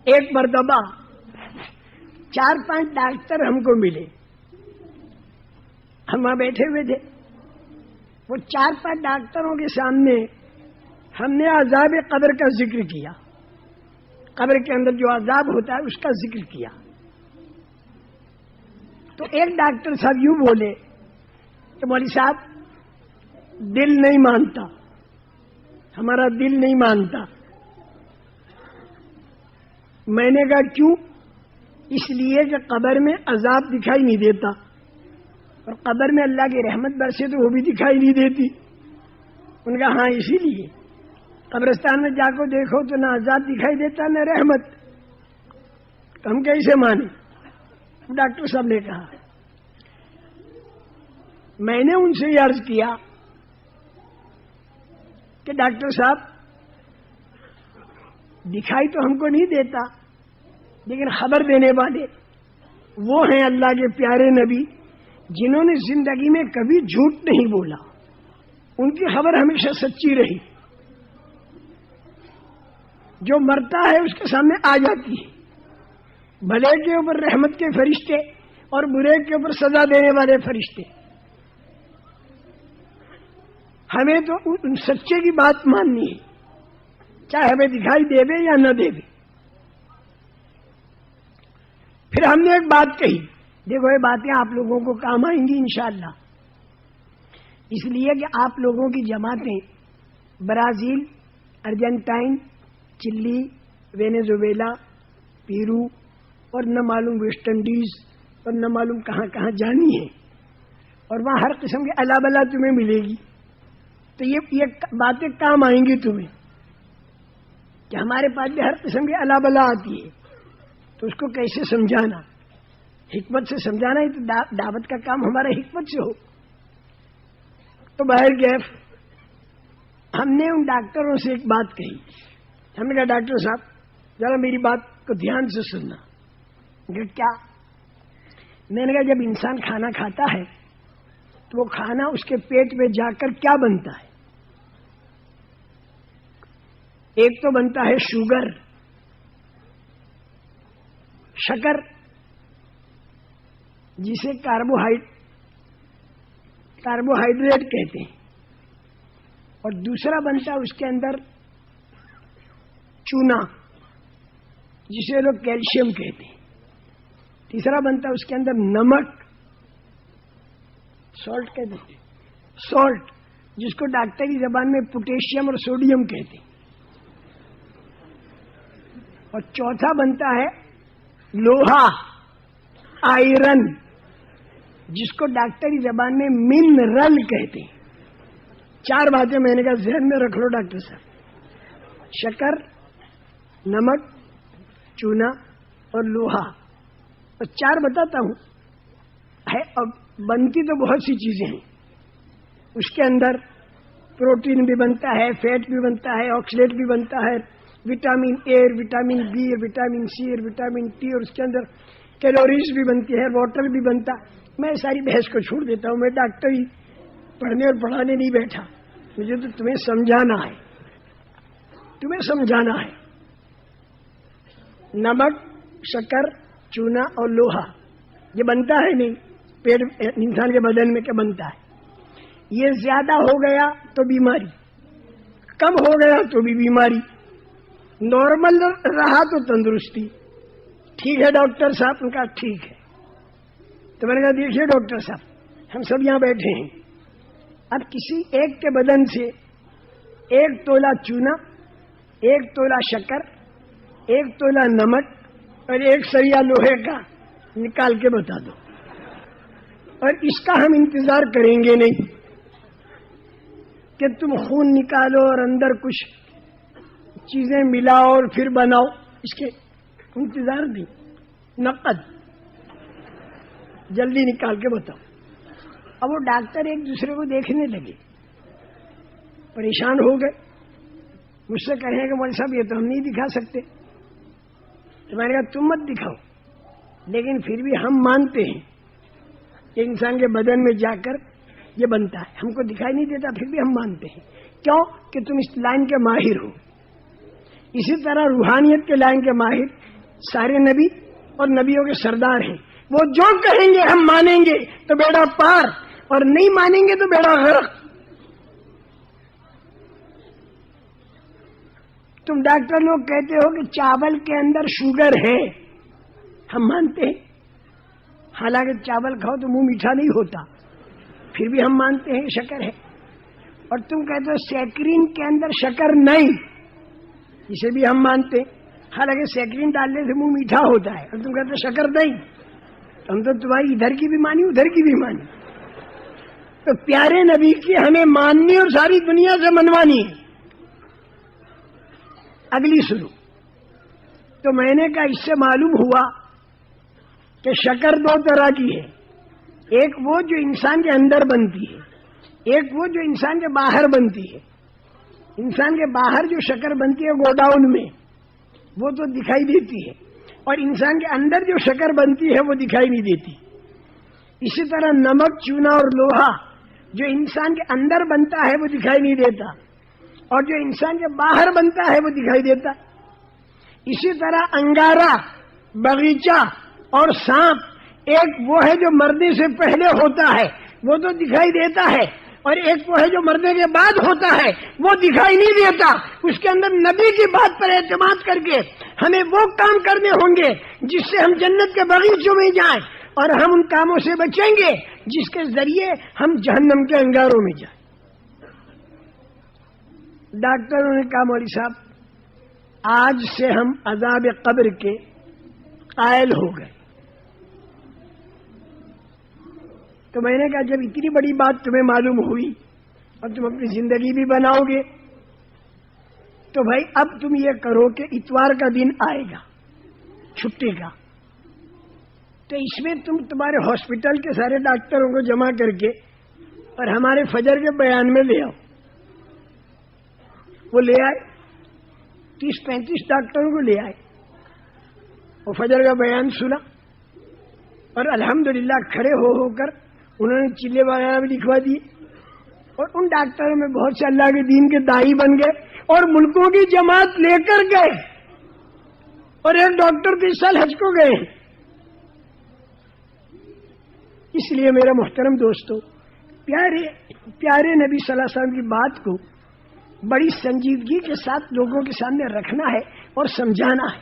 ایک مرتبہ 4-5 ڈاکٹر ہم کو ملے، ہم وہاں بیٹھے ہوئے تھے. وہ 4-5 ڈاکٹروں کے سامنے ہم نے عذاب قبر کا ذکر کیا، قبر کے اندر جو عذاب ہوتا ہے اس کا ذکر کیا. تو ایک ڈاکٹر صاحب یوں بولے کہ مولوی صاحب دل نہیں مانتا، ہمارا دل نہیں مانتا. میں نے کہا کیوں؟ اس لیے کہ قبر میں عذاب دکھائی نہیں دیتا، اور قبر میں اللہ کی رحمت برسے تو وہ بھی دکھائی نہیں دیتی. ان کا ہاں اسی لیے قبرستان میں جا کو دیکھو تو نہ عذاب دکھائی دیتا نہ رحمت. تو ہم کیسے مانیں؟ ڈاکٹر صاحب نے کہا. میں نے ان سے یہ عرض کیا کہ ڈاکٹر صاحب دکھائی تو ہم کو نہیں دیتا، لیکن خبر دینے والے وہ ہیں اللہ کے پیارے نبی جنہوں نے زندگی میں کبھی جھوٹ نہیں بولا، ان کی خبر ہمیشہ سچی رہی. جو مرتا ہے اس کے سامنے آ جاتی ہے، بھلے کے اوپر رحمت کے فرشتے اور برے کے اوپر سزا دینے والے فرشتے. ہمیں تو ان سچے کی بات ماننی ہے، چاہے ہمیں دکھائی دے دے یا نہ دے دے. پھر ہم نے ایک بات کہی، دیکھو یہ باتیں آپ لوگوں کو کام آئیں گی انشاءاللہ، اس لیے کہ آپ لوگوں کی جماعتیں برازیل، ارجنٹائن، چلی، وینیزویلا، پیرو اور نہ معلوم ویسٹ انڈیز اور نہ معلوم کہاں کہاں جانی ہے، اور وہاں ہر قسم کے اللہ بلا تمہیں ملے گی. تو یہ باتیں کام آئیں گی تمہیں کہ ہمارے پاس بھی ہر قسم کی اللہ بلا آتی ہے، تو اس کو کیسے سمجھانا، حکمت سے سمجھانا ہے. تو دعوت کا کام ہمارا حکمت سے ہو. تو باہر گیف ہم نے ان ڈاکٹروں سے ایک بات کہی. ہم نے کہا ڈاکٹر صاحب ذرا میری بات کو دھیان سے سننا. کہ کیا؟ میں نے کہا جب انسان کھانا کھاتا ہے تو وہ کھانا اس کے پیٹ میں جا کر کیا بنتا ہے؟ ایک تو بنتا ہے شوگر، شکر جسے کاربوہائیڈریٹ کہتے ہیں، اور دوسرا بنتا ہے اس کے اندر چونا جسے لوگ کیلشیم کہتے ہیں. تیسرا بنتا ہے اس کے اندر نمک، سالٹ کہتے ہیں، سالٹ جس کو ڈاکٹری زبان میں پوٹیشیم اور سوڈیم کہتے ہیں. اور چوتھا بنتا ہے لوہا، آئرن جس کو ڈاکٹری زبان میں منرل کہتے ہیں. 4 باتیں میں نے کہا ذہن میں رکھ لو ڈاکٹر صاحب، شکر، نمک، چونا اور لوہا. اور 4 بتاتا ہوں ہے. اب بنتی تو بہت سی چیزیں ہیں، اس کے اندر پروٹین بھی بنتا ہے، فیٹ بھی بنتا ہے، آکسیلیٹ بھی بنتا ہے، vitamin A, vitamin B, vitamin C اور وٹامن ٹی، اور اس کے اندر کیلوریز بھی بنتی ہے، واٹر بھی بنتا. میں ساری بحث کو چھوڑ دیتا ہوں، میں ڈاکٹری پڑھنے اور پڑھانے نہیں بیٹھا، مجھے تو تمہیں سمجھانا ہے، تمہیں سمجھانا ہے. نمک، شکر، چونا اور لوہا یہ بنتا ہے نہیں پیٹ انسان کے بدن میں، کیا بنتا ہے؟ یہ زیادہ ہو گیا تو بیماری، کم ہو گیا تو بھی بیماری، نارمل رہا تو تندرستی. ٹھیک ہے ڈاکٹر صاحب؟ ان کا ٹھیک ہے. تو میں نے کہا دیکھیے ڈاکٹر صاحب ہم سب یہاں بیٹھے ہیں، اب کسی ایک کے بدن سے 1 تولہ چونا، 1 تولہ شکر، 1 تولہ نمک اور 1 سریا لوہے کا نکال کے بتا دو، اور اس کا ہم انتظار کریں گے نہیں کہ تم خون نکالو اور اندر کچھ چیزیں ملاؤ اور پھر بناؤ، اس کے انتظار نہیں، نقد جلدی نکال کے بتاؤ. اب وہ ڈاکٹر ایک دوسرے کو دیکھنے لگے، پریشان ہو گئے، مجھ سے کہیں کہ مولوی صاحب یہ تو ہم نہیں دکھا سکتے. تو میں نے کہا تم مت دکھاؤ، لیکن پھر بھی ہم مانتے ہیں کہ انسان کے بدن میں جا کر یہ بنتا ہے. ہم کو دکھائی نہیں دیتا پھر بھی ہم مانتے ہیں. کیوں؟ کہ تم اس لائن کے ماہر ہو. اسی طرح روحانیت کے لائن کے ماہر سارے نبی اور نبیوں کے سردار ہیں. وہ جو کہیں گے ہم مانیں گے تو بیڑا پار، اور نہیں مانیں گے تو بیڑا غرق. تم ڈاکٹر لوگ کہتے ہو کہ چاول کے اندر شوگر ہے، ہم مانتے ہیں، حالانکہ چاول کھاؤ تو منہ میٹھا نہیں ہوتا، پھر بھی ہم مانتے ہیں شکر ہے. اور تم کہتے ہو سیکرین کے اندر شکر نہیں، اسے بھی ہم مانتے ہیں، حالانکہ سیکرین ڈالنے سے منہ میٹھا ہوتا ہے، اور تم کہتے ہو شکر نہیں. ہم تو تمہاری ادھر کی بھی مانی ادھر کی بھی مانی. تو پیارے نبی کی ہمیں ماننی اور ساری دنیا سے منوانی ہے. اگلی سنو. تو میں نے کہا اس سے معلوم ہوا کہ شکر دو طرح کی ہے، ایک وہ جو انسان کے اندر بنتی ہے، ایک وہ جو انسان کے باہر بنتی ہے. انسان کے باہر جو شکر بنتی ہے گوڈاؤن میں، وہ تو دکھائی دیتی ہے، اور انسان کے اندر جو شکر بنتی ہے وہ دکھائی نہیں دیتی. اسی طرح نمک، چونا اور لوہا جو انسان کے اندر بنتا ہے وہ دکھائی نہیں دیتا، اور جو انسان کے باہر بنتا ہے وہ دکھائی دیتا. اسی طرح انگارہ، باغیچہ اور سانپ، ایک وہ ہے جو مرنے سے پہلے ہوتا ہے وہ تو دکھائی دیتا ہے، اور ایک وہ ہے جو مرنے کے بعد ہوتا ہے وہ دکھائی نہیں دیتا. اس کے اندر نبی کی بات پر اعتماد کر کے ہمیں وہ کام کرنے ہوں گے جس سے ہم جنت کے باغیچوں میں جائیں، اور ہم ان کاموں سے بچیں گے جس کے ذریعے ہم جہنم کے انگاروں میں جائیں. ڈاکٹروں نے کہا مولوی صاحب آج سے ہم عذاب قبر کے قائل ہو گئے. تو میں نے کہا جب اتنی بڑی بات تمہیں معلوم ہوئی اور تم اپنی زندگی بھی بناؤ گے تو بھائی اب تم یہ کرو کہ اتوار کا دن آئے گا چھٹی کا، تو اس میں تم تمہارے ہاسپٹل کے سارے ڈاکٹروں کو جمع کر کے اور ہمارے فجر کے بیان میں لے آؤ. وہ لے آئے، 30-35 ڈاکٹروں کو لے آئے، وہ فجر کا بیان سنا، اور الحمدللہ کھڑے ہو کر انہوں نے چلے وغیرہ بھی لکھوا دیے. اور ان ڈاکٹروں میں بہت سے اللہ کے دین کے داعی بن گئے اور ملکوں کی جماعت لے کر گئے، اور ایک ڈاکٹر تو اس سال حج کو گئے. اس لیے میرا محترم دوستو، پیارے نبی صلی اللہ علیہ وسلم کی بات کو بڑی سنجیدگی کے ساتھ لوگوں کے سامنے رکھنا ہے اور سمجھانا ہے.